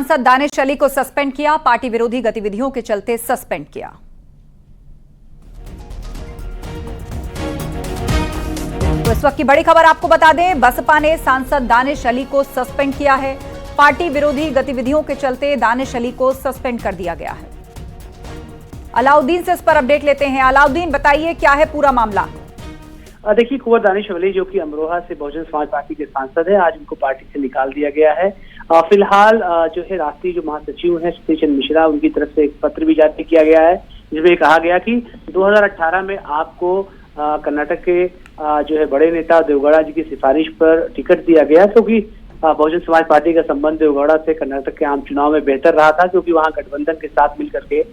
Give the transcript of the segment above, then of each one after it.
सांसद दानिश अली को सस्पेंड किया, पार्टी विरोधी गतिविधियों के चलते सस्पेंड किया। तो इस वक्त की बड़ी खबर आपको बता दें, बसपा ने सांसद दानिश अली को सस्पेंड किया है। पार्टी विरोधी गतिविधियों के चलते दानिश अली को सस्पेंड कर दिया गया है। अलाउद्दीन से इस पर अपडेट लेते हैं। अलाउद्दीन, बताइए क्या है पूरा मामला। देखिए, कुंवर दानिश अली जो कि अमरोहा से बहुजन समाज पार्टी के सांसद है, आज उनको पार्टी से निकाल दिया गया है। फिलहाल जो है राष्ट्रीय जो महासचिव है सतीश चंद्र मिश्रा, उनकी तरफ से एक पत्र भी जारी किया गया है जिसमें कहा गया कि 2018 में आपको कर्नाटक के जो है बड़े नेता देवगौड़ा जी की सिफारिश पर टिकट दिया गया, क्योंकि बहुजन समाज पार्टी का संबंध देवगौड़ा से कर्नाटक के आम चुनाव में बेहतर रहा था, क्योंकि वहां गठबंधन के साथ मिलकर के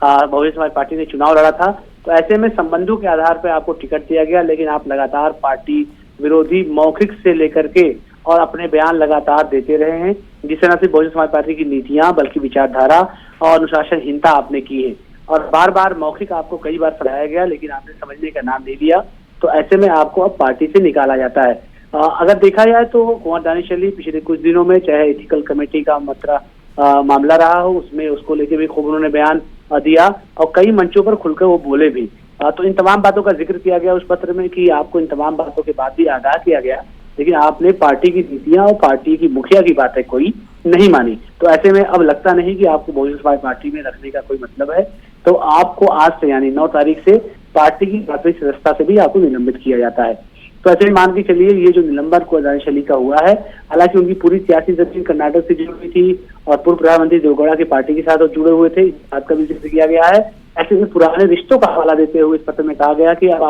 बहुजन समाज पार्टी ने चुनाव लड़ा था। तो ऐसे में संबंधों के आधार पर आपको टिकट दिया गया, लेकिन आप लगातार पार्टी विरोधी मौखिक से लेकर के और अपने बयान लगातार देते रहे हैं, जिससे न सिर्फ बहुजन समाज पार्टी की नीतियां बल्कि विचारधारा और अनुशासनहीनता आपने की है। और बार बार मौखिक आपको कई बार सराहाया गया, लेकिन आपने समझने का नाम नहीं लिया। तो ऐसे में आपको अब पार्टी से निकाला जाता है। अगर देखा जाए तो कुंवर दानिश अली पिछले कुछ दिनों में चाहे एथिकल कमेटी का मामला रहा हो, उसमें उसको लेके भी खूब उन्होंने बयान दिया और कई मंचों पर खुलकर वो बोले भी। तो इन तमाम बातों का जिक्र किया गया उस पत्र में कि आपको इन तमाम बातों के बाद भी आगाह किया गया, लेकिन आपने पार्टी की नीतियां और पार्टी की मुखिया की बातें कोई नहीं मानी। तो ऐसे में अब लगता नहीं कि आपको बहुजन समाज पार्टी में रखने का कोई मतलब है। तो आपको आज से यानी 9 तारीख से पार्टी की प्राथमिक सदस्यता से भी आपको निलंबित किया जाता है। तो ऐसे मान के चलिए ये जो निलंबन कुंवर दानिश अली का हुआ है, हालांकि उनकी पूरी सियासी जमीन कर्नाटक से जुड़ी हुई थी और पूर्व प्रधानमंत्री देवगौड़ा की पार्टी के साथ जुड़े हुए थे, इस बात का भी जिक्र किया गया है। ऐसे में पुराने रिश्तों का हवाला देते हुए इस पत्र में कहा गया कि अब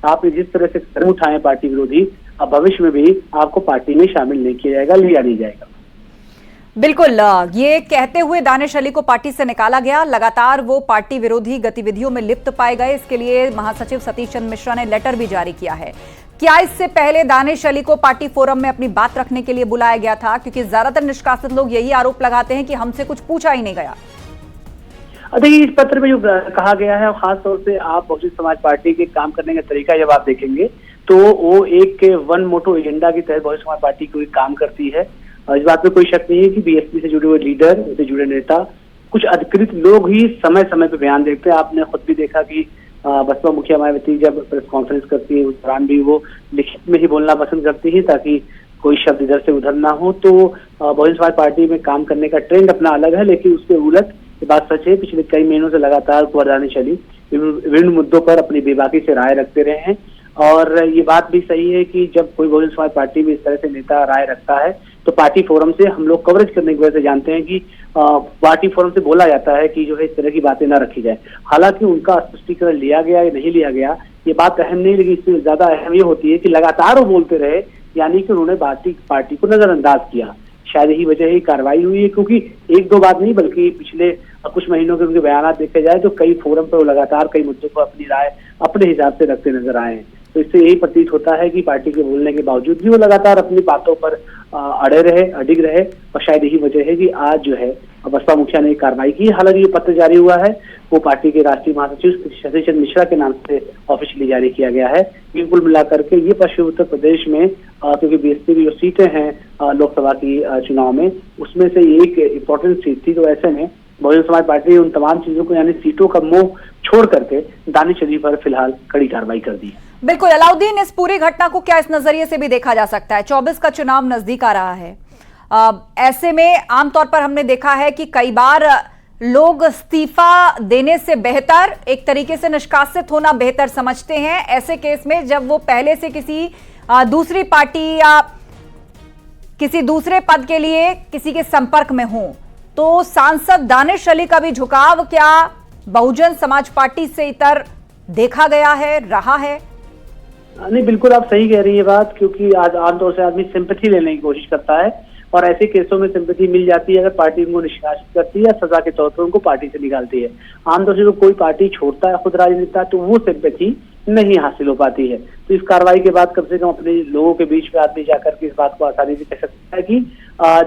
आपने जिस तरह से कदम उठाए पार्टी विरोधी, अब भविष्य में भी आपको पार्टी में शामिल नहीं किया जाएगा, लिया नहीं जाएगा। बिल्कुल, ये कहते हुए दानिश अली को पार्टी से निकाला गया। लगातार वो पार्टी विरोधी गतिविधियों में लिप्त पाए गए। इसके लिए महासचिव सतीश चंद्र मिश्रा ने लेटर भी जारी किया है। क्या इससे पहले दानिश अली को पार्टी फोरम में अपनी बात रखने के लिए बुलाया गया था? क्योंकि ज्यादातर निष्कासित लोग यही आरोप लगाते हैं कि हमसे कुछ पूछा ही नहीं गया। देखिए, इस पत्र में जो कहा गया है, खासतौर से आप बहुजन समाज पार्टी के काम करने का तरीका जब आप देखेंगे तो वो एक वन मोटो एजेंडा की तहत बहुजन समाज पार्टी कोई काम करती है। इस बात में कोई शक नहीं है कि बीएसपी से जुड़े हुए लीडर, उनसे जुड़े नेता, कुछ अधिकृत लोग ही समय समय पर बयान देते हैं। आपने खुद भी देखा कि बसपा मुखिया मायावती जब प्रेस कॉन्फ्रेंस करती है उस दौरान भी वो लिखित में ही बोलना पसंद करती है ताकि कोई शब्द इधर से उधर ना हो। तो बहुजन समाज पार्टी में काम करने का ट्रेंड अपना अलग है, लेकिन उसके उलट ये बात सच है, पिछले कई महीनों से लगातार कुंवर दानिश अली विभिन्न मुद्दों पर अपनी बेबाकी से राय रखते रहे हैं। और ये बात भी सही है कि जब कोई बहुजन समाज पार्टी में इस तरह से नेता राय रखता है तो पार्टी फोरम से हम लोग कवरेज करने की वजह से जानते हैं कि पार्टी फोरम से बोला जाता है कि जो है इस तरह की बातें ना रखी जाए। हालांकि उनका स्पष्टीकरण लिया गया या नहीं लिया गया ये बात अहम नहीं, लेकिन इससे ज्यादा अहम ये होती है कि लगातार वो बोलते रहे, यानी कि उन्होंने पार्टी को नजरअंदाज किया। शायद यही वजह ही कार्रवाई हुई है, क्योंकि एक दो बात नहीं बल्कि पिछले कुछ महीनों के उनके बयान देखे जाए तो कई फोरम पर वो लगातार कई मुद्दों पर अपनी राय अपने हिसाब से रखते नजर आए हैं। तो इससे यही प्रतीत होता है कि पार्टी के बोलने के बावजूद भी वो लगातार अपनी बातों पर अडिग रहे और शायद यही वजह है कि आज जो है बसपा मुखिया ने कार्रवाई की। हालांकि ये पत्र जारी हुआ है वो पार्टी के राष्ट्रीय महासचिव सतीश चंद्र मिश्रा के नाम से ऑफिशियली जारी किया गया है। कुल मिलाकर के ये पश्चिम उत्तर प्रदेश में क्योंकि बीएसपी की जो सीटें हैं लोकसभा की चुनाव में, उसमें से एक इम्पोर्टेंट सीट थी। तो ऐसे में बहुजन समाज पार्टी उन तमाम चीजों को यानी सीटों का मोह छोड़ करके दानिश अली पर फिलहाल कड़ी कार्रवाई कर दी है। बिल्कुल अलाउद्दीन, इस पूरी घटना को क्या इस नजरिए से भी देखा जा सकता है, 24 का चुनाव नजदीक आ रहा है, ऐसे में आमतौर पर हमने देखा है कि कई बार लोग इस्तीफा देने से बेहतर एक तरीके से निष्कासित होना बेहतर समझते हैं। ऐसे केस में जब वो पहले से किसी दूसरी पार्टी या किसी दूसरे पद के लिए किसी के संपर्क में हो, तो सांसद दानिश अली का भी झुकाव क्या बहुजन समाज पार्टी से इतर देखा गया है, रहा है? नहीं, बिल्कुल आप सही कह रही है बात, क्योंकि आज आमतौर से आदमी सिंपैथी लेने की कोशिश करता है और ऐसे केसों में सिंपैथी मिल जाती है अगर पार्टी उनको निष्कासित करती है या सजा के तौर पर उनको पार्टी से निकालती है। आमतौर से जो कोई पार्टी छोड़ता है खुद राजनेता तो वो सिंपैथी नहीं हासिल हो पाती है। तो इस कार्रवाई के बाद कम से कम अपने लोगों के बीच में आदमी जाकर के इस बात को आसानी से कह सकता है कि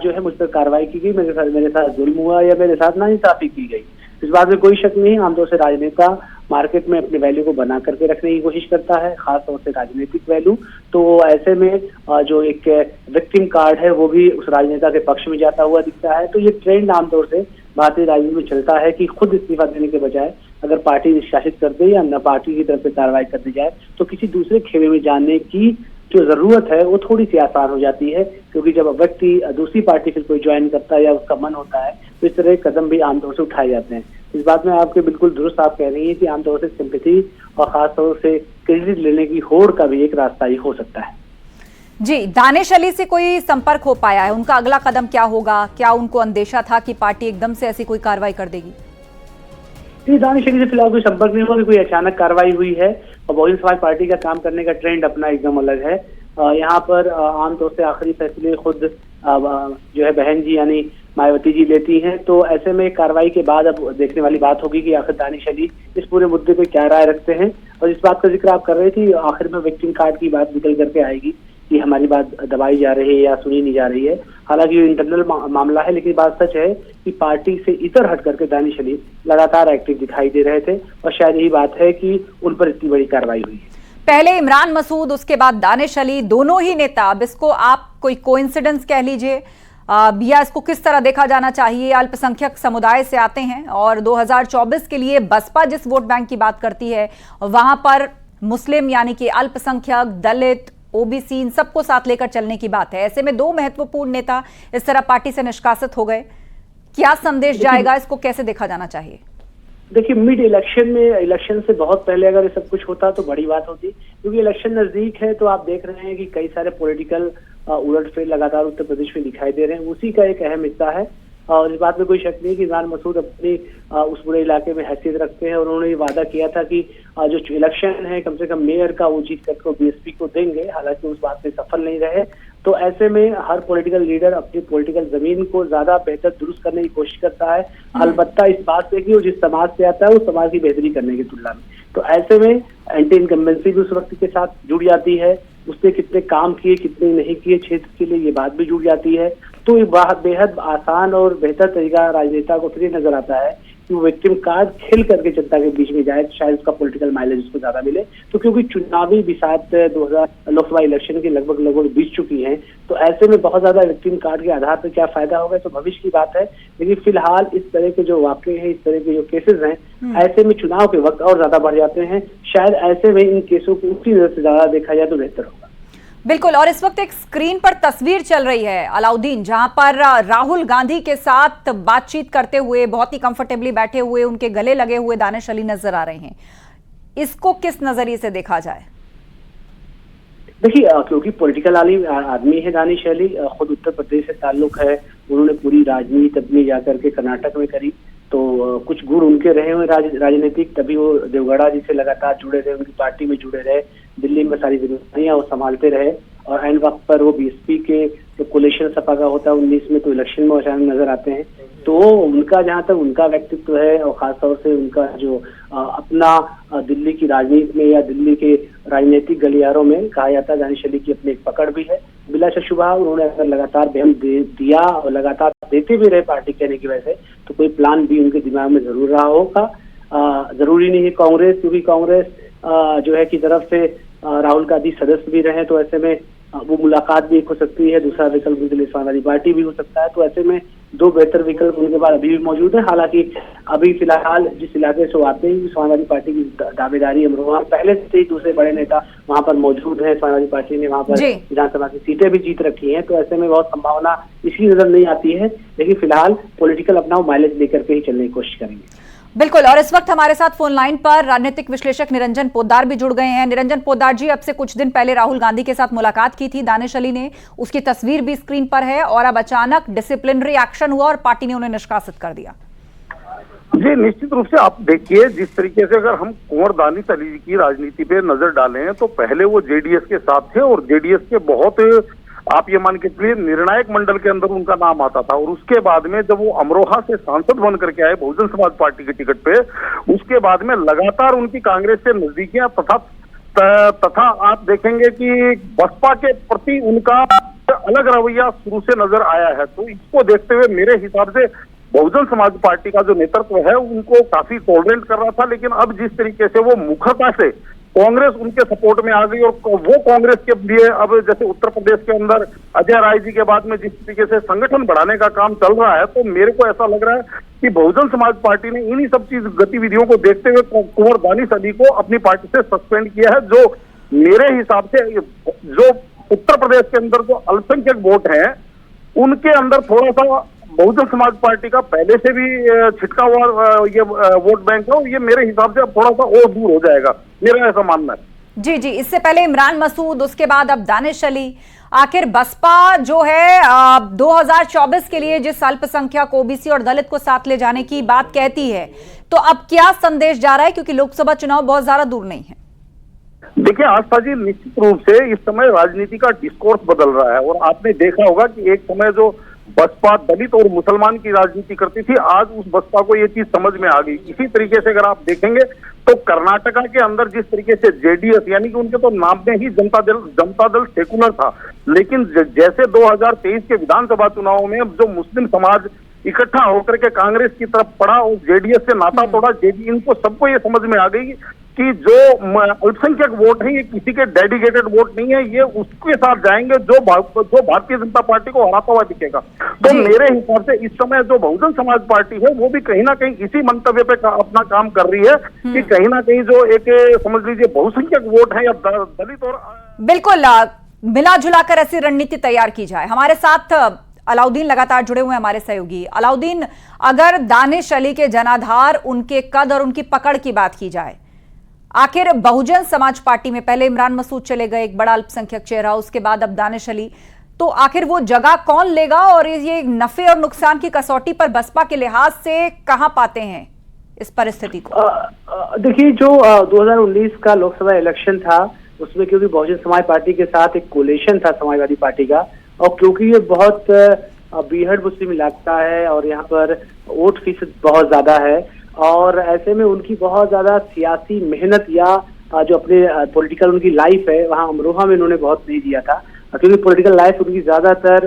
जो है मुझ पर कार्रवाई की गई, मेरे साथ जुल्म हुआ या मेरे साथ नाइंसाफी की गई। इस बात में कोई शक नहीं। आमतौर से राजनेता मार्केट में अपने वैल्यू को बना करके रखने की कोशिश करता है, खासतौर से राजनीतिक वैल्यू। तो ऐसे में जो एक विक्टिम कार्ड है वो भी उस राजनेता के पक्ष में जाता हुआ दिखता है। तो ये ट्रेंड आमतौर से भारतीय राजनीति में चलता है कि खुद इस्तीफा देने के बजाय अगर पार्टी निष्कासित कर दे या न पार्टी की तरफ से कार्रवाई कर दी जाए तो किसी दूसरे खेमे में जाने की जो जरूरत है वो थोड़ी सी आसान हो जाती है, क्योंकि जब व्यक्ति दूसरी पार्टी फिर कोई ज्वाइन करता है या उसका मन होता है तो इस तरह के कदम भी आमतौर से उठाए जाते हैं। इस बात में आपके बिल्कुल दुरुस्त आप कह रही है कि आमतौर से सिंपैथी और खासतौर से क्रेडिट लेने की होड़ का भी एक रास्ता ही हो सकता है। जी, दानिश अली से कोई संपर्क हो पाया है? उनका अगला कदम क्या होगा? क्या उनको अंदेशा था कि पार्टी एकदम से ऐसी कोई कार्रवाई कर देगी? दानिश अली से फिलहाल कोई संपर्क नहीं हुआ कि कोई अचानक कार्रवाई हुई है। और बहुजन समाज पार्टी का काम करने का ट्रेंड अपना एकदम अलग है। यहाँ पर आमतौर से आखिरी फैसले खुद जो है बहन जी यानी मायावती जी लेती हैं। तो ऐसे में कार्रवाई के बाद अब देखने वाली बात होगी कि आखिर दानिश अली इस पूरे मुद्दे पे क्या राय रखते हैं। और इस बात का जिक्र आप कर रहे थे, आखिर में विक्टिम कार्ड की बात निकल करके आएगी कि हमारी बात दबाई जा रही है या सुनी नहीं जा रही है। हालांकि ये इंटरनल मामला है, लेकिन बात सच है कि पार्टी से इतर हट करके दानिश अली लगातार एक्टिव दिखाई दे रहे थे और शायद यही बात है कि उन पर इतनी बड़ी कार्रवाई हुई है। पहले इमरान मसूद, उसके बाद दानिश अली, दोनों ही नेता, अब इसको आप कोई कोइंसिडेंस कह लीजिए या इसको किस तरह देखा जाना चाहिए? अल्पसंख्यक समुदाय से आते हैं और 2024 के लिए बसपा जिस वोट बैंक की बात करती है वहां पर मुस्लिम यानी कि अल्पसंख्यक, दलित, ओबीसी इन सबको साथ लेकर चलने की बात है। ऐसे में दो महत्वपूर्ण नेता इस तरह पार्टी से निष्कासित हो गए, क्या संदेश जाएगा? इसको कैसे देखा जाना चाहिए? देखिए, मिड इलेक्शन में, इलेक्शन से बहुत पहले अगर ये सब कुछ होता तो बड़ी बात होती, क्योंकि इलेक्शन नजदीक है। तो आप देख रहे हैं कि कई सारे पॉलिटिकल उलटफेर लगातार उत्तर प्रदेश में दिखाई दे रहे हैं, उसी का एक अहम हिस्सा है। और इस बात में कोई शक नहीं कि इमरान मसूद अपनी उस पूरे इलाके में हैसियत रखते हैं और उन्होंने ये वादा किया था कि जो इलेक्शन है कम से कम मेयर का वो जीत करके बीएसपी को देंगे। हालांकि उस बात में सफल नहीं रहे। तो ऐसे में हर पॉलिटिकल लीडर अपनी पॉलिटिकल जमीन को ज्यादा बेहतर दुरुस्त करने की कोशिश करता है, अलबत्ता इस बात से कि वो जिस समाज से आता है उस समाज की बेहतरी करने की तुलना में। तो ऐसे में एंटी इनकम्बेंसी भी उस व्यक्ति के साथ जुड़ जाती है, उसने कितने काम किए कितने नहीं किए क्षेत्र के लिए, ये बात भी जुड़ जाती है। तो ये बेहद आसान और बेहतर तरीका राजनेता को फिर नजर आता है कि वो विक्टिम कार्ड खेल करके जनता के बीच में जाए, शायद उसका पॉलिटिकल माइलेज उसको ज्यादा मिले। तो क्योंकि चुनावी बिसात 2000 लोकसभा इलेक्शन की लगभग बीत चुकी हैं, तो ऐसे में बहुत ज्यादा विक्टिम कार्ड के आधार पर क्या फायदा होगा तो भविष्य की बात है। लेकिन फिलहाल इस तरह के जो वाकये हैं, इस तरह के जो केसेस हैं, ऐसे में चुनाव के वक्त और ज्यादा बढ़ जाते हैं। शायद ऐसे में इन केसों को उसी नजर से ज्यादा देखा जाए तो बेहतर होगा। बिल्कुल। और इस वक्त एक स्क्रीन पर तस्वीर चल रही है अलाउद्दीन, जहां पर राहुल गांधी के साथ बातचीत करते हुए बहुत ही कंफर्टेबली बैठे हुए, उनके गले लगे हुए दानिश अली नजर आ रहे हैं। इसको किस नजरिए से देखा जाए? देखिए, क्योंकि पॉलिटिकल आदमी है दानिश अली, खुद उत्तर प्रदेश से ताल्लुक है, उन्होंने पूरी राजनीति अपनी जाकर के कर्नाटक में करी, तो कुछ गुण उनके रहे हुए राजनीतिक, तभी वो देवगढ़ा जी से लगातार जुड़े रहे, उनकी पार्टी में जुड़े रहे, दिल्ली में सारी जिम्मेदारियां वो संभालते रहे। और एंड वक्त पर वो बीएसपी के जो कोलेशन सपा का होता है 19 में, तो इलेक्शन में अचानक नजर आते हैं। तो उनका जहां तक उनका व्यक्तित्व है और खासतौर से उनका जो अपना दिल्ली की राजनीति में या दिल्ली के राजनीतिक गलियारों में कहा जाता है दानिश अली की अपनी एक पकड़ भी है। बिला शुभा उन्होंने अगर लगातार बयान दिया और लगातार देते भी रहे पार्टी कहने की वजह से, तो कोई प्लान भी उनके दिमाग में जरूर रहा होगा। जरूरी नहीं है कांग्रेस, क्योंकि कांग्रेस जो है की तरफ से राहुल गांधी सदस्य भी रहे, तो ऐसे में वो मुलाकात भी एक हो सकती है। दूसरा विकल्प उनके लिए समाजवादी पार्टी भी हो सकता है। तो ऐसे में दो बेहतर विकल्प उनके पास अभी भी मौजूद है। हालांकि अभी फिलहाल जिस इलाके से वो आते हैं समाजवादी पार्टी की दावेदारी अमरोहा, पहले से ही दूसरे बड़े नेता वहां पर मौजूद है। समाजवादी पार्टी ने वहां पर विधानसभा की सीटें भी जीत रखी हैं, तो ऐसे में बहुत संभावना इसकी नजर नहीं आती है। लेकिन फिलहाल पॉलिटिकल अपना माइलेज लेकर के ही चलने की कोशिश करेंगे। बिल्कुल। और इस वक्त हमारे साथ फोन लाइन पर राजनीतिक विश्लेषक निरंजन पोद्दार भी जुड़ गए हैं। निरंजन पोद्दार जी, अब से कुछ दिन पहले राहुल गांधी के साथ मुलाकात की थी दानिश अली ने, उसकी तस्वीर भी स्क्रीन पर है, और अब अचानक डिसिप्लिनरी एक्शन हुआ और पार्टी ने उन्हें निष्कासित कर दिया। जी, निश्चित रूप से आप देखिए, जिस तरीके से अगर हम कुंवर दानिश अली की राजनीति पे नजर डालें तो पहले वो जेडीएस के साथ थे और जेडीएस के बहुत, आप ये मान के चलिए, निर्णायक मंडल के अंदर उनका नाम आता था। और उसके बाद में जब वो अमरोहा से सांसद बन करके आए बहुजन समाज पार्टी के टिकट पे, उसके बाद में लगातार उनकी कांग्रेस से नजदीकियां तथा आप देखेंगे कि बसपा के प्रति उनका अलग रवैया शुरू से नजर आया है। तो इसको देखते हुए मेरे हिसाब से बहुजन समाज पार्टी का जो नेतृत्व है उनको काफी टॉलरेट कर रहा था, लेकिन अब जिस तरीके से वो मुखरता से कांग्रेस उनके सपोर्ट में आ गई और वो कांग्रेस के लिए अब जैसे उत्तर प्रदेश के अंदर अजय राय जी के बाद में जिस तरीके से संगठन बढ़ाने का काम चल रहा है, तो मेरे को ऐसा लग रहा है कि बहुजन समाज पार्टी ने इन्हीं सब चीज गतिविधियों को देखते हुए कुंवर दानिश अली को अपनी पार्टी से सस्पेंड किया है, जो मेरे हिसाब से जो उत्तर प्रदेश के अंदर जो अल्पसंख्यक वोट हैं उनके अंदर थोड़ा सा बहुजन समाज पार्टी का पहले से भी छिटका हुआ ये वोट बैंक है, ये मेरे हिसाब से अब थोड़ा सा और दूर हो जाएगा, मेरा ऐसा मानना है। जी जी, इससे पहले इमरान मसूद, उसके बाद अब दानिश अली। आखिर बसपा जो है 2024 के लिए जिस अल्पसंख्यक, ओबीसी और दलित को साथ ले जाने की बात कहती है, तो अब क्या संदेश जा रहा है, क्योंकि लोकसभा चुनाव बहुत ज्यादा दूर नहीं है? देखिए आस्था जी, निश्चित रूप से इस समय राजनीति का डिस्कोर्स बदल रहा है और आपने देखा होगा कि एक समय जो बसपा दलित और मुसलमान की राजनीति करती थी, आज उस बसपा को ये चीज समझ में आ गई। इसी तरीके से अगर आप देखेंगे तो कर्नाटका के अंदर जिस तरीके से जेडीएस, यानी कि उनके तो नाम में ही जनता दल सेकुलर था, लेकिन जैसे 2023 के विधानसभा चुनाव में जो मुस्लिम समाज इकट्ठा होकर के कांग्रेस की तरफ पड़ा और जेडीएस से नाता तोड़ा, इनको सबको ये समझ में आ गई कि जो अल्पसंख्यक वोट है ये किसी के डेडिकेटेड वोट नहीं है, ये उसके साथ जाएंगे जो भारतीय जनता पार्टी को हराता हुआ दिखेगा। तो मेरे हिसाब से इस समय जो बहुजन समाज पार्टी है वो भी कहीं ना कहीं इसी मंतव्य पे अपना काम कर रही है कि कहीं ना कहीं जो एक समझ लीजिए बहुसंख्यक वोट है या दलित और बिल्कुल मिला जुला कर ऐसी रणनीति तैयार की जाए। हमारे साथ अलाउद्दीन लगातार जुड़े हुए हमारे सहयोगी। अलाउद्दीन, अगर दानिश अली के जनाधार, उनके कद और उनकी पकड़ की बात की जाए, आखिर बहुजन समाज पार्टी में पहले इमरान मसूद चले गए, एक बड़ा अल्पसंख्यक चेहरा, उसके बाद अब दानिश अली, तो आखिर वो जगह कौन लेगा और ये नफे और नुकसान की कसौटी पर बसपा के लिहाज से कहां पाते हैं इस परिस्थिति को? देखिए, जो 2019 का लोकसभा इलेक्शन था उसमें क्योंकि बहुजन समाज पार्टी के साथ एक कोलिशन था समाजवादी पार्टी का, और क्योंकि ये बहुत बीहड़ मुस्लिम इलाका है और यहाँ पर वोट फीसद बहुत ज्यादा है, और ऐसे में उनकी बहुत ज्यादा सियासी मेहनत या जो अपने पॉलिटिकल उनकी लाइफ है वहाँ अमरोहा में उन्होंने बहुत नहीं दिया था, क्योंकि पॉलिटिकल लाइफ उनकी ज्यादातर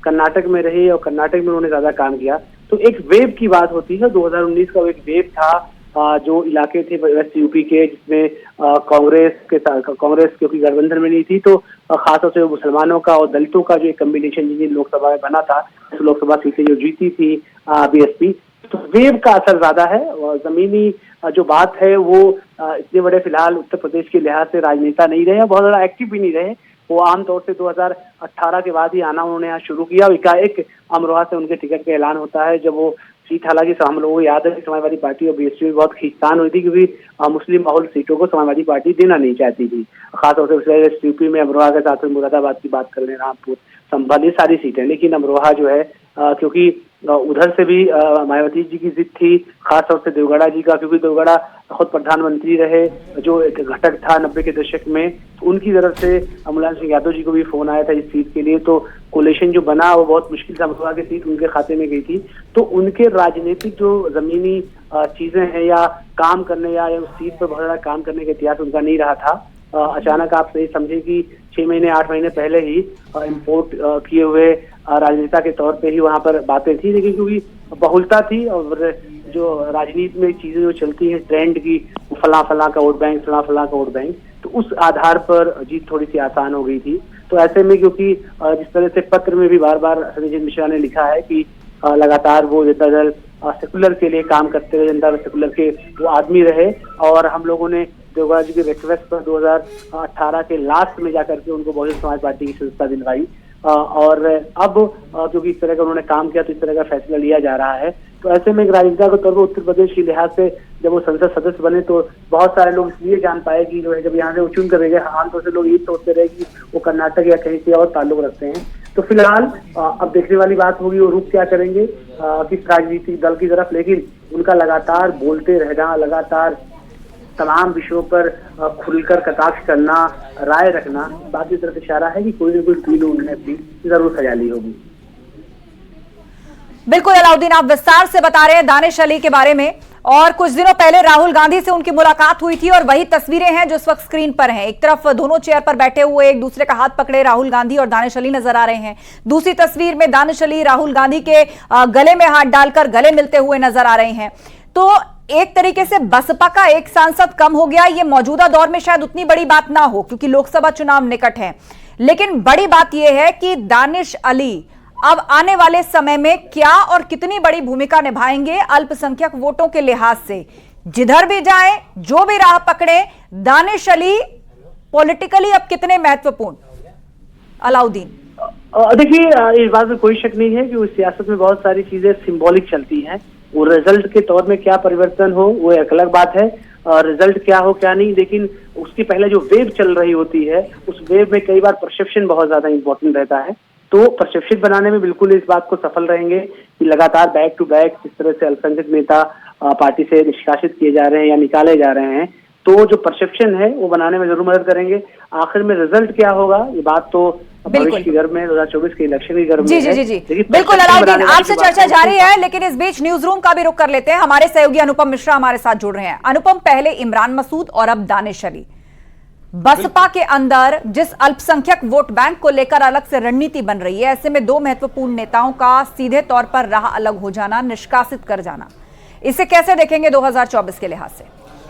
कर्नाटक में रही और कर्नाटक में उन्होंने ज्यादा काम किया। तो एक वेव की बात होती है, 2019 का एक वेव था जो इलाके थे वेस्ट यूपी के, जिसमें कांग्रेस क्योंकि गठबंधन में नहीं थी, तो खासतौर से मुसलमानों का और दलितों का जो एक कम्बिनेशन जिन लोकसभा में बना था, लोकसभा सीटें जो जीती थी बीएसपी, तो वेव का असर ज्यादा है। और जमीनी जो बात है वो इतने बड़े फिलहाल उत्तर प्रदेश के लिहाज से राजनेता नहीं रहे, बहुत ज्यादा एक्टिव भी नहीं रहे। वो आमतौर से 2018 के बाद ही आना उन्होंने यहाँ शुरू किया, और एकाएक अमरोहा से उनके टिकट का ऐलान होता है, जब वो सीट, हालांकि हम लोगों को याद है कि समाजवादी पार्टी और बीएसपी में बहुत खींचतान हुई थी, क्योंकि मुस्लिम बहुल सीटों को समाजवादी पार्टी देना नहीं चाहती थी, खासतौर से यूपी में अमरोहा के साथ में मुरादाबाद की बात कर लें, रामपुर, संभल, ये सारी सीटें। लेकिन अमरोहा जो है क्योंकि उधर से भी मायावती जी की जिद थी, खासतौर से देवगढ़ा जी का, क्योंकि देवगढ़ा खुद प्रधानमंत्री रहे, जो एक घटक था 90 के दशक में, तो उनकी तरफ से मुलायम सिंह यादव जी को भी फोन आया था इस सीट के लिए, तो कोलिशन जो बना वो बहुत मुश्किल से अमरोहा की सीट उनके खाते में गई थी। तो उनके राजनीतिक जो जमीनी चीजें हैं या काम करने या उस सीट पर बहुत ज्यादा काम करने का इतिहास उनका नहीं रहा था। अचानक आप सही समझे कि 6 महीने 8 महीने पहले ही इम्पोर्ट किए हुए राजनेता के तौर पे ही वहां पर बातें थी, लेकिन क्योंकि बहुलता थी और जो राजनीति में चीजें जो चलती हैं ट्रेंड की, फला का वोट बैंक, फला का वोट बैंक, तो उस आधार पर जीत थोड़ी सी आसान हो गई थी। तो ऐसे में क्योंकि जिस तरह से पत्र में भी बार बार संजय मिश्रा ने लिखा है कि लगातार वो जनता दल सेकुलर के लिए काम करते हुए जनता दल सेकुलर के वो आदमी रहे, और हम लोगों ने देवगढ़ा जी के रिक्वेस्ट पर 2018 के लास्ट में जाकर के उनको बहुजन समाज पार्टी की सदस्यता दिलवाई, और अब क्योंकि इस तरह का उन्होंने काम किया तो इस तरह का फैसला लिया जा रहा है। तो ऐसे में एक राजनेता के तौर पर उत्तर प्रदेश के लिहाज से जब वो संसद सदस्य बने तो बहुत सारे लोग इसलिए जान पाए कि जो है जब यहाँ से वो चुन कर गए, आमतौर से लोग ये सोचते रहे कि वो कर्नाटक या कहीं से और ताल्लुक रखते हैं। तो फिलहाल अब देखने वाली बात होगी वो रुख क्या करेंगे किस राजनीतिक दल की तरफ, लेकिन उनका लगातार बोलते रहना, लगातार तमाम विषयों पर खुलकर कटाक्ष करना, राय रखना, बात की तरफ इशारा है कि कोई न कोई पीलू उन्होंने अपनी जरूर सजा ली होगी। बिल्कुल अलाउद्दीन, आप विस्तार से बता रहे हैं दानिश अली के बारे में। और कुछ दिनों पहले राहुल गांधी से उनकी मुलाकात हुई थी और वही तस्वीरें हैं जो इस वक्त स्क्रीन पर हैं। एक तरफ दोनों चेयर पर बैठे हुए एक दूसरे का हाथ पकड़े राहुल गांधी और दानिश अली नजर आ रहे हैं। दूसरी तस्वीर में दानिश अली राहुल गांधी के गले में हाथ डालकर गले मिलते हुए नजर आ रहे हैं। तो एक तरीके से बसपा का एक सांसद कम हो गया, ये मौजूदा दौर में शायद उतनी बड़ी बात ना हो क्योंकि लोकसभा चुनाव निकट है, लेकिन बड़ी बात यह है कि दानिश अली अब आने वाले समय में क्या और कितनी बड़ी भूमिका निभाएंगे अल्पसंख्यक वोटों के लिहाज से। जिधर भी जाएं, जो भी राह पकड़े, दानिश अली पॉलिटिकली अब कितने महत्वपूर्ण। अलाउद्दीन, देखिए, इस बात में कोई शक नहीं है कि उस सियासत में बहुत सारी चीजें सिंबॉलिक चलती हैं। वो रिजल्ट के तौर में क्या परिवर्तन हो वो एक अलग बात है, और रिजल्ट क्या हो क्या नहीं, लेकिन उसकी पहले जो वेव चल रही होती है उस वेव में कई बार परसेप्शन बहुत ज्यादा इंपॉर्टेंट रहता है। तो परसेप्शन बनाने में बिल्कुल इस बात को सफल रहेंगे कि लगातार बैक टू बैक जिस तरह से अल्पसंख्यक नेता पार्टी से निष्कासित किए जा रहे हैं या निकाले जा रहे हैं, तो जो परसेप्शन है वो बनाने में जरूर मदद करेंगे। आखिर में रिजल्ट क्या होगा ये बात तो भविष्य की गर्भ में 2024 के इलेक्शन की गर्भ में जी बिल्कुल। अलाउद्दीन, आपसे चर्चा जारी है, लेकिन इस बीच न्यूज रूम का भी रुख कर लेते हैं। हमारे सहयोगी अनुपम मिश्रा हमारे साथ जुड़ रहे हैं। अनुपम, पहले इमरान मसूद और अब दानिश अली, बसपा के अंदर जिस अल्पसंख्यक वोट बैंक को लेकर अलग से रणनीति बन रही है, ऐसे में दो महत्वपूर्ण नेताओं का सीधे तौर पर राह अलग हो जाना, निष्कासित कर जाना, इसे कैसे देखेंगे 2024 के लिहाज से?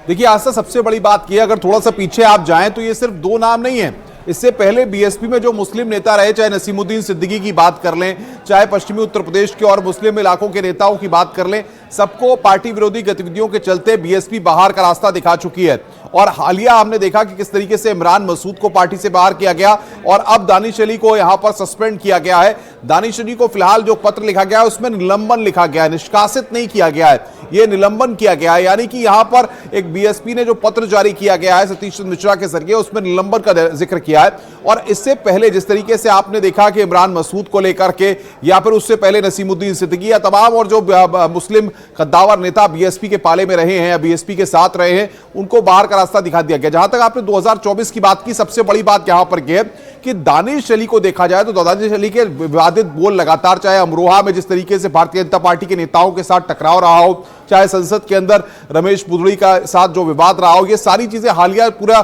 देखिए, आज सबसे बड़ी बात की, अगर थोड़ा सा पीछे आप जाएं तो ये सिर्फ दो नाम नहीं है। इससे पहले बीएसपी में जो मुस्लिम नेता रहे, चाहे नसीमुद्दीन सिद्दीकी की बात कर लें, चाहे पश्चिमी उत्तर प्रदेश के और मुस्लिम इलाकों के नेताओं की बात कर लें, सबको पार्टी विरोधी गतिविधियों के चलते बीएसपी बाहर का रास्ता दिखा चुकी है। और हालिया हमने देखा कि किस तरीके से इमरान मसूद को पार्टी से बाहर किया गया और अब दानिश अली को यहां पर सस्पेंड किया गया है। दानिश अली को फिलहाल जो पत्र लिखा गया है उसमें निलंबन लिखा गया है, निष्कासित नहीं किया गया है, यह निलंबन किया गया है। यानी कि यहां पर एक बीएसपी ने जो पत्र जारी किया गया है सतीश चंद्र मिश्रा के जरिए, उसमें निलंबन का जिक्र किया है। और इससे पहले जिस तरीके से आपने देखा कि इमरान मसूद को लेकर के या फिर उससे पहले नसीमुद्दीन सिद्दीकी या तमाम और जो मुस्लिम कद्दावर नेता बीएसपी के पाले में रहे हैं या बीएसपी के साथ रहे हैं, उनको बाहर का रास्ता दिखा दिया गया। जहां तक आपने 2024 की बात की, सबसे बड़ी बात यहां पर यह है कि दानिश अली को देखा जाए तो दानिश अली के विवादित बोल लगातार, चाहे अमरोहा में जिस तरीके से भारतीय जनता पार्टी के नेताओं के साथ टकराव रहा हो, चाहे संसद के अंदर रमेश बुदड़ी का साथ जो विवाद रहा हो, ये सारी चीजें हालिया पूरा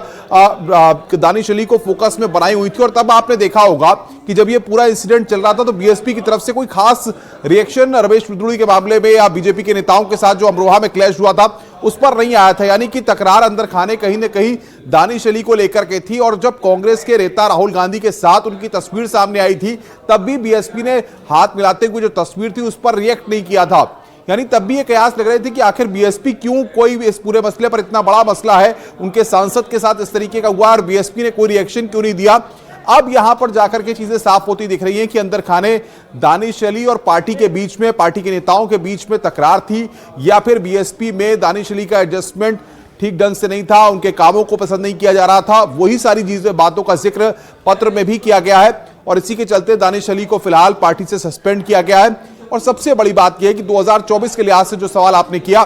दानिश अली को फोकस में बनाई हुई थी। और तब आपने देखा होगा कि जब ये पूरा इंसिडेंट चल रहा था तो बीएसपी की तरफ से कोई खास रिएक्शन रमेश बुदड़ी के मामले में या बीजेपी के नेताओं के साथ जो अमरोहा में क्लैश हुआ था उस पर नहीं आया था। यानी कि तकरार अंदर खाने कहीं ना कहीं दानिश अली को लेकर के थी। और जब कांग्रेस के नेता राहुल गांधी के साथ उनकी तस्वीर सामने आई थी, तब भी बीएसपी ने हाथ मिलाते हुए जो तस्वीर थी उस पर रिएक्ट नहीं किया था। यानी तब भी ये कयास लग रहे थे कि आखिर बीएसपी क्यों, कोई इस पूरे मसले पर, इतना बड़ा मसला है, उनके सांसद के साथ इस तरीके का हुआ और बीएसपी ने कोई रिएक्शन क्यों नहीं दिया। अब यहां पर जाकर के चीजें साफ होती दिख रही हैं कि अंदर खाने दानिश अली और पार्टी के बीच में, पार्टी के नेताओं के बीच में तकरार थी या फिर बीएसपी में दानिश अली का एडजस्टमेंट ठीक ढंग से नहीं था, उनके कामों को पसंद नहीं किया जा रहा था। वही सारी चीजें, बातों का जिक्र पत्र में भी किया गया है और इसी के चलते दानिश अली को फिलहाल पार्टी से सस्पेंड किया गया है। और सबसे बड़ी बात यह है कि 2024 के लिहाज से जो सवाल आपने किया,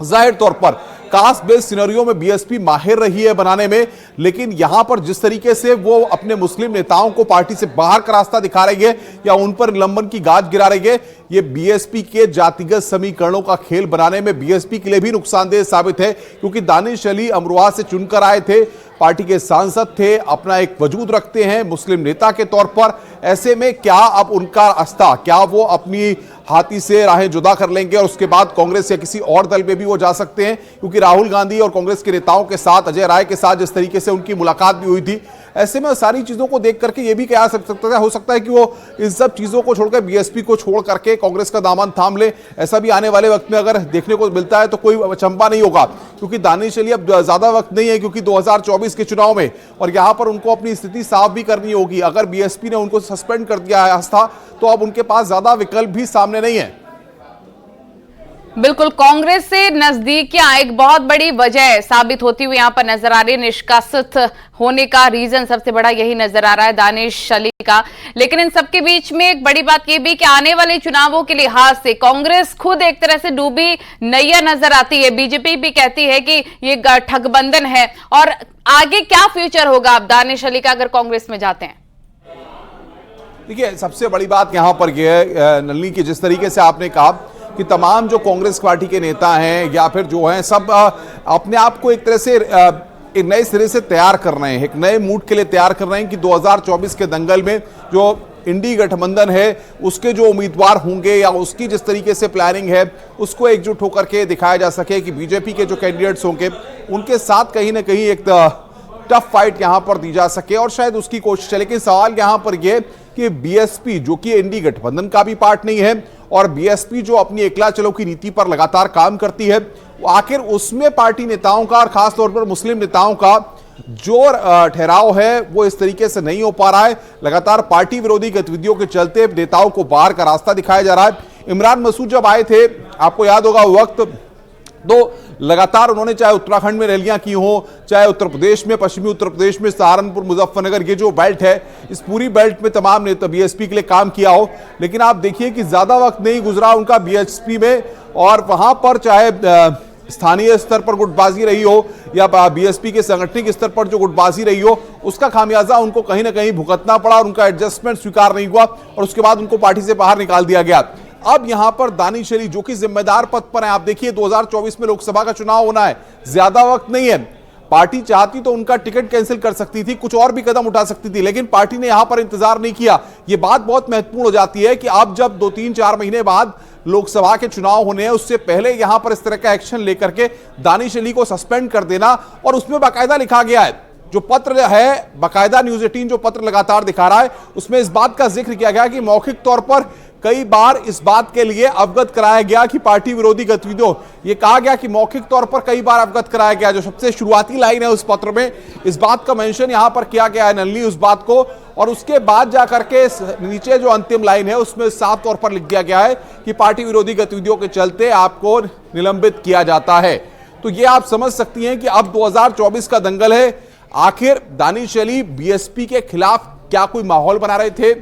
जाहिर तौर पर कास्ट बेस्ड सिनेरियो में बीएसपी माहिर रही है बनाने में, लेकिन यहां पर जिस तरीके से वो अपने मुस्लिम नेताओं को पार्टी से बाहर का रास्ता दिखा रही है या उन पर निलंबन की गाज गिरा रही है, ये बीएसपी के जातिगत समीकरणों का खेल बनाने में बीएसपी के लिए भी नुकसानदेह साबित है। क्योंकि दानिश अली अमरोहा से चुनकर आए थे, पार्टी के सांसद थे, अपना एक वजूद रखते हैं मुस्लिम नेता के तौर पर। ऐसे में क्या अब उनका रास्ता, क्या वो अपनी हाथी से राहें जुदा कर लेंगे और उसके बाद कांग्रेस या किसी और दल में भी वो जा सकते हैं? क्योंकि राहुल गांधी और कांग्रेस के नेताओं के साथ, अजय राय के साथ जिस तरीके से उनकी मुलाकात भी हुई थी, ऐसे में सारी चीजों को देख करके ये भी कहा हो सकता है कि वो इन सब चीजों को छोड़कर बीएसपी को छोड़ करके कांग्रेस का दामन थाम ले। ऐसा भी आने वाले वक्त में अगर देखने को मिलता है तो कोई अचंभा नहीं होगा, क्योंकि दानिश अली अब ज्यादा वक्त नहीं है, क्योंकि 2024 के चुनाव में और यहां पर उनको अपनी स्थिति साफ भी करनी होगी। अगर बीएसपी ने उनको सस्पेंड कर दिया था तो अब उनके पास ज्यादा विकल्प भी सामने नहीं है। बिल्कुल, कांग्रेस से नजदीकियां एक बहुत बड़ी वजह साबित होती हुई यहां पर नजर आ रही है। निष्कासित होने का रीजन सबसे बड़ा यही नजर आ रहा है दानिश अली का। लेकिन इन सबके बीच में एक बड़ी बात यह भी कि आने वाले चुनावों के लिहाज से कांग्रेस खुद एक तरह से डूबी नैया नजर आती है। बीजेपी भी कहती है कि ये ठगबंधन है। और आगे क्या फ्यूचर होगा अब दानिश अली का अगर कांग्रेस में जाते हैं? देखिए, सबसे बड़ी बात यहां पर यह है नलिनी की, जिस तरीके से आपने कहा कि तमाम जो कांग्रेस पार्टी के नेता हैं या फिर जो हैं सब अपने आप को एक तरह से एक नए सिरे से तैयार कर रहे हैं, एक नए मूड के लिए तैयार कर रहे हैं कि 2024 के दंगल में जो इंडी गठबंधन है उसके जो उम्मीदवार होंगे या उसकी जिस तरीके से प्लानिंग है उसको एकजुट होकर के दिखाया जा सके कि बीजेपी के जो कैंडिडेट्स होंगे उनके साथ कहीं ना कहीं एक टफ फाइट यहां पर दी जा सके और शायद उसकी कोशिश है। लेकिन सवाल यहां पर यह कि बीएसपी जो कि इंडी गठबंधन का भी पार्ट नहीं है और बीएसपी जो अपनी एकला चलो की नीति पर लगातार काम करती है, आखिर उसमें पार्टी नेताओं का और खासतौर पर मुस्लिम नेताओं का जो ठहराव है वो इस तरीके से नहीं हो पा रहा है। लगातार पार्टी विरोधी गतिविधियों के चलते नेताओं को बाहर का रास्ता दिखाया जा रहा है। इमरान मसूद जब आए थे, आपको याद होगा वक्त, तो लगातार उन्होंने चाहे उत्तराखंड में रैलियां की हो, चाहे उत्तर प्रदेश में, पश्चिमी उत्तर प्रदेश में सहारनपुर, मुजफ्फरनगर, ये जो बेल्ट है इस पूरी बेल्ट में तमाम नेता बीएसपी के लिए काम किया हो। लेकिन आप देखिए कि ज्यादा वक्त नहीं गुजरा उनका बीएसपी में और वहां पर चाहे स्थानीय स्तर पर गुटबाजी रही हो या बीएसपी के सांगठनिक स्तर पर जो गुटबाजी रही हो उसका खामियाजा उनको कहीं ना कहीं भुगतना पड़ा और उनका एडजस्टमेंट स्वीकार नहीं हुआ और उसके बाद उनको पार्टी से बाहर निकाल दिया गया। अब यहां पर दानिश अली जो कि जिम्मेदार पद पर है, आप देखिए 2024 में लोकसभा का चुनाव होना है, ज्यादा वक्त नहीं है। पार्टी चाहती तो उनका टिकट कैंसिल कर सकती थी, कुछ और भी कदम उठा सकती थी, लेकिन पार्टी ने यहां पर इंतजार नहीं किया। यह बात बहुत महत्वपूर्ण हो जाती है कि अब जब 2-3-4 महीने बाद लोकसभा के चुनाव होने हैं उससे पहले यहां पर इस तरह का एक्शन लेकर के दानिश अली को सस्पेंड कर देना, और उसमें बाकायदा लिखा गया है, जो पत्र है बाकायदा न्यूज 18 जो पत्र लगातार दिखा रहा है उसमें इस बात का जिक्र किया गया कि मौखिक तौर पर कई बार इस बात के लिए अवगत कराया गया कि पार्टी विरोधी गतिविधियों, ये कहा गया कि मौखिक तौर पर कई बार अवगत कराया गया। जो सबसे शुरुआती लाइन है उस पत्र में इस बात का मेंशन यहां पर किया गया है, नल्ली उस बात को, और उसके बाद जाकर के नीचे जो अंतिम लाइन है उसमें साफ तौर पर लिख दिया गया है कि पार्टी विरोधी गतिविधियों के चलते आपको निलंबित किया जाता है। तो ये आप समझ सकती हैं कि अब 2024 का दंगल है। आखिर दानिश अली बीएसपी के खिलाफ क्या कोई माहौल बना रहे थे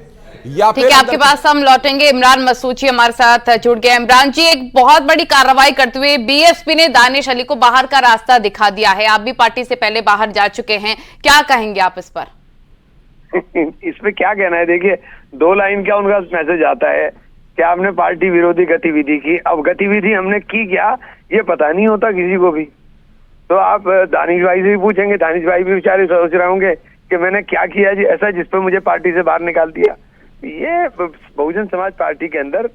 या ठीक है, आपके पास हम लौटेंगे। इमरान मसूद जी हमारे साथ जुड़ गए। इमरान जी, एक बहुत बड़ी कार्रवाई करते हुए बीएसपी ने दानिश अली को बाहर का रास्ता दिखा दिया है। आप भी पार्टी से पहले बाहर जा चुके हैं, क्या कहेंगे आप इस पर? इसमें क्या कहना है, देखिए 2 लाइन का उनका मैसेज आता है कि आपने पार्टी विरोधी गतिविधि की। अब गतिविधि हमने की क्या ये पता नहीं होता किसी को भी, तो आप दानिश भाई से भी पूछेंगे, दानिश भाई भी बेचारे सोच रहे होंगे कि मैंने क्या किया जी ऐसा जिसपे मुझे पार्टी से बाहर निकाल दिया। ये बहुजन समाज पार्टी के अंदर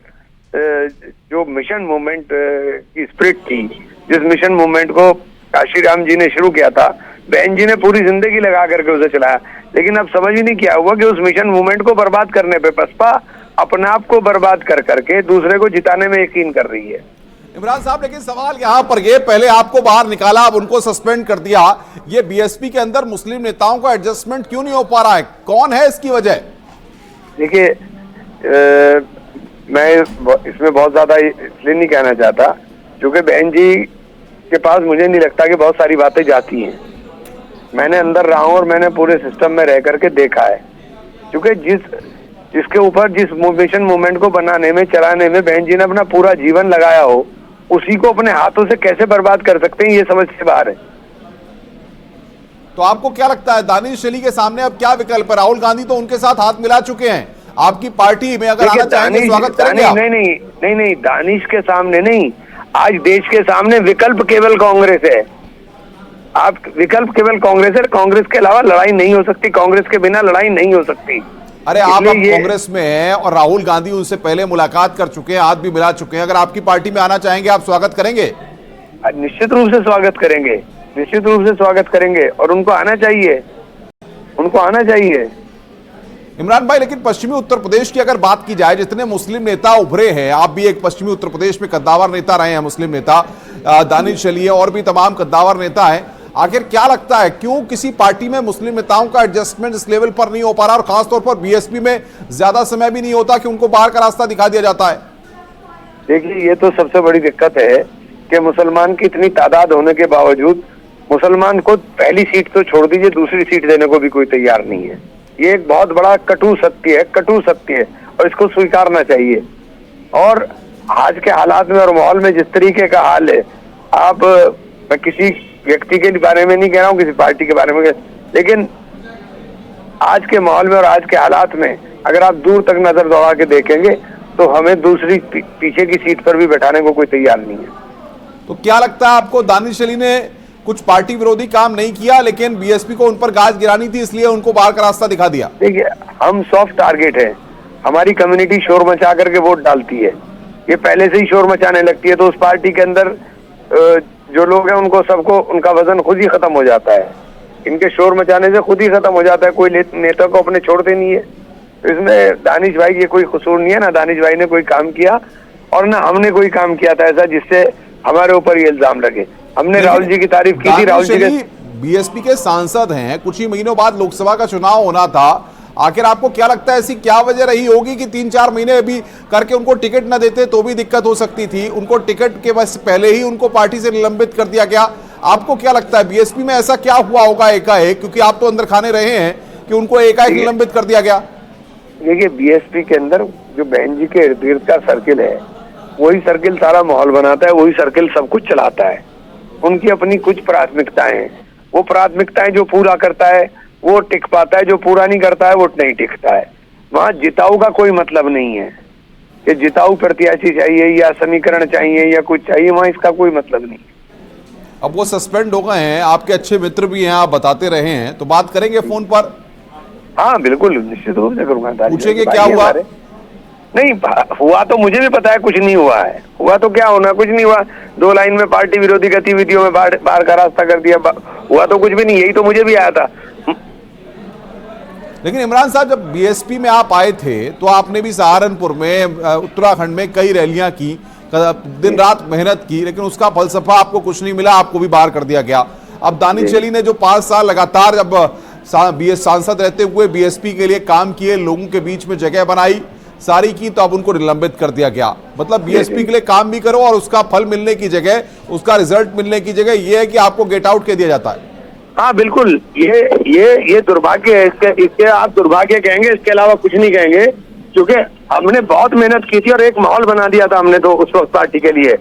जो मिशन मूवमेंट की स्पिरिट थी, जिस मिशन मूवमेंट को काशी राम जी ने शुरू किया था, बहन जी ने पूरी जिंदगी लगा करके उसे चलाया, लेकिन अब समझ ही नहीं किया हुआ कि उस मिशन मूवमेंट को बर्बाद करने पे बसपा अपने आप को बर्बाद कर करके दूसरे को जिताने में यकीन कर रही है। इमरान साहब, लेकिन सवाल यहां पर ये, पहले आपको बाहर निकाला, अब उनको सस्पेंड कर दिया, ये बीएसपी के अंदर मुस्लिम नेताओं का एडजस्टमेंट क्यों नहीं हो पा रहा है? कौन है इसकी वजह? देखिए मैं इसमें बहुत ज्यादा इसलिए नहीं कहना चाहता क्योंकि बहन जी के पास मुझे नहीं लगता कि बहुत सारी बातें जाती हैं। मैंने अंदर रहा हूं और मैंने पूरे सिस्टम में रह करके देखा है, क्योंकि जिसके ऊपर जिस मिशन मूवमेंट को बनाने में, चलाने में बहन जी ने अपना पूरा जीवन लगाया हो, उसी को अपने हाथों से कैसे बर्बाद कर सकते हैं, ये समझ से बाहर है। तो आपको क्या लगता है दानिश अली के सामने अब क्या विकल्प है? राहुल गांधी तो उनके साथ हाथ मिला चुके हैं, आपकी पार्टी में अगर आना चाहेंगे स्वागत करेंगे आप? नहीं, दानिश के सामने नहीं, आज देश के सामने विकल्प केवल कांग्रेस है। आप विकल्प केवल कांग्रेस है, कांग्रेस के अलावा लड़ाई नहीं हो सकती, कांग्रेस के बिना लड़ाई नहीं हो सकती। अरे आप अब कांग्रेस में हैं और राहुल गांधी उनसे पहले मुलाकात कर चुके हैं, हाथ भी मिला चुके हैं, अगर आपकी पार्टी में आना चाहेंगे आप स्वागत करेंगे? निश्चित रूप से स्वागत करेंगे, निश्चित रूप से स्वागत करेंगे, और उनको आना चाहिए, उनको आना चाहिए। इमरान भाई, लेकिन पश्चिमी उत्तर प्रदेश की अगर बात की जाए, जितने मुस्लिम नेता उभरे हैं, आप भी एक पश्चिमी उत्तर प्रदेश में कद्दावर नेता रहे हैं, मुस्लिम नेता दानिश अली और भी तमाम कद्दावर नेता हैं, आखिर क्या लगता है क्यों किसी पार्टी में मुस्लिम नेताओं का एडजस्टमेंट इस लेवल पर नहीं हो पा रहा, और खासतौर पर बीएसपी में ज्यादा समय भी नहीं होता कि उनको बाहर का रास्ता दिखा दिया जाता है? देखिए, ये तो सबसे बड़ी दिक्कत है कि मुसलमान की इतनी तादाद होने के बावजूद मुसलमान को पहली सीट तो छोड़ दीजिए, दूसरी सीट देने को भी कोई तैयार नहीं है। ये एक बहुत बड़ा कटु सत्य है, कटु सत्य है, और इसको स्वीकारना चाहिए। और आज के हालात में और माहौल में जिस तरीके का हाल है, आप, मैं किसी व्यक्ति के बारे में नहीं कह रहा हूँ, किसी पार्टी के बारे में, लेकिन आज के माहौल में और आज के हालात में अगर आप दूर तक नजर दौड़ा के देखेंगे तो हमें दूसरी पीछे की सीट पर भी बैठाने को कोई तैयार नहीं है। तो क्या लगता है आपको, दानिश अली ने कुछ पार्टी विरोधी काम नहीं किया, लेकिन बीएसपी को उन पर गाज गिरानी थी इसलिए उनको बाहर का रास्ता दिखा दिया? देखिए, हम सॉफ्ट टारगेट है, हमारी कम्युनिटी शोर मचा करके वोट डालती है, ये पहले से ही शोर मचाने लगती है, तो उस पार्टी के अंदर जो लोग हैं उनको सबको उनका वजन खुद ही खत्म हो जाता है, इनके शोर मचाने से खुद ही खत्म हो जाता है, कोई नेता को अपने छोड़ते नहीं है। तो इसमें दानिश भाई के कोई कसूर नहीं है, ना दानिश भाई ने कोई काम किया और ना हमने कोई काम किया था ऐसा जिससे हमारे ऊपर ये इल्जाम लगे। हमने राहुल जी की तारीफ की थी, राहुल जी के बीएसपी के सांसद हैं, कुछ ही महीनों बाद लोकसभा का चुनाव होना था, आखिर आपको क्या लगता है ऐसी क्या वजह रही होगी कि 3-4 महीने अभी करके उनको टिकट न देते तो भी दिक्कत हो सकती थी, उनको टिकट के बस पहले ही उनको पार्टी से निलंबित कर दिया गया? आपको क्या लगता है बीएसपी में ऐसा क्या हुआ होगा एकाएक, क्योंकि आप तो अंदर खाने रहे हैं, कि उनको एकाएक निलंबित कर दिया गया? देखिए, बीएसपी के अंदर जो बहन जी के इर्द गिर्द का सर्किल है, वही सर्किल सारा माहौल बनाता है, वही सर्किल सब कुछ चलाता है। उनकी अपनी कुछ प्राथमिकताएं हैं, वो प्राथमिकताएं जो पूरा करता है वो टिक पाता है, जो पूरा नहीं करता है वो नहीं टिकता है। वहां जिताऊ का कोई मतलब नहीं है कि जिताऊ प्रत्याशी चाहिए या समीकरण चाहिए या कुछ चाहिए, वहां इसका कोई मतलब नहीं। अब वो सस्पेंड हो गए हैं, आपके अच्छे मित्र भी हैं, आप बताते रहे हैं, तो बात करेंगे फोन पर? हाँ बिल्कुल, निश्चित रूप से करूंगा। पूछेंगे क्या हुआ? नहीं हुआ तो मुझे भी पता है, कुछ नहीं हुआ है। हुआ तो क्या होना, कुछ नहीं हुआ। 2 लाइन में पार्टी विरोधी गतिविधियों में बाहर का रास्ता कर दिया, हुआ तो कुछ भी नहीं, यही तो मुझे भी आया था। लेकिन इमरान साहब, जब बीएसपी में आप आए थे तो आपने भी सहारनपुर में, उत्तराखंड में कई रैलियां की, दिन रात मेहनत की, लेकिन उसका फलसफा आपको कुछ नहीं मिला, आपको भी बाहर कर दिया गया। अब दानिश अली ने जो 5 साल लगातार जब सांसद रहते हुए बीएसपी के लिए काम किए, लोगों के बीच में जगह बनाई सारी की, तो अब उनको निलंबित कर दिया गया। मतलब बीएसपी के लिए काम भी करो और उसका फल मिलने की जगह, उसका रिजल्ट मिलने की जगह यह है कि आपको गेट आउट कर दिया जाता है। हाँ बिल्कुल, ये दुर्भाग्य है, इसके आप दुर्भाग्य कहेंगे, इसके अलावा कुछ नहीं कहेंगे, क्योंकि हमने बहुत मेहनत की थी और एक माहौल बना दिया था हमने तो उस वक्त पार्टी के लिए।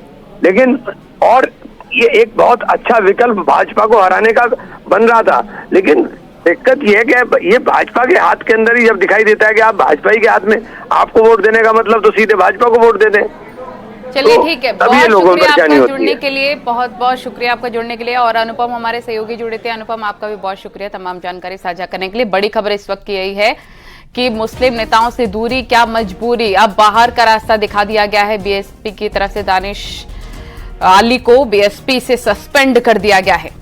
लेकिन और ये एक बहुत अच्छा विकल्प भाजपा को हराने का बन रहा था, लेकिन दिक्कत ये है कि ये भाजपा के हाथ के अंदर ही जब दिखाई देता है कि आप भाजपा ही के हाथ में, आपको वोट देने का मतलब तो सीधे भाजपा को वोट दे दें। चलिए ठीक है, बहुत शुक्रिया आपका जुड़ने है। के लिए, बहुत बहुत शुक्रिया आपका जुड़ने के लिए। और अनुपम हमारे सहयोगी जुड़े थे, अनुपम आपका भी बहुत शुक्रिया तमाम जानकारी साझा करने के लिए। बड़ी खबर इस वक्त की यही है कि मुस्लिम नेताओं से दूरी क्या मजबूरी, अब बाहर का रास्ता दिखा दिया गया है बीएसपी की तरफ से। दानिश अली को बीएसपी से सस्पेंड कर दिया गया है।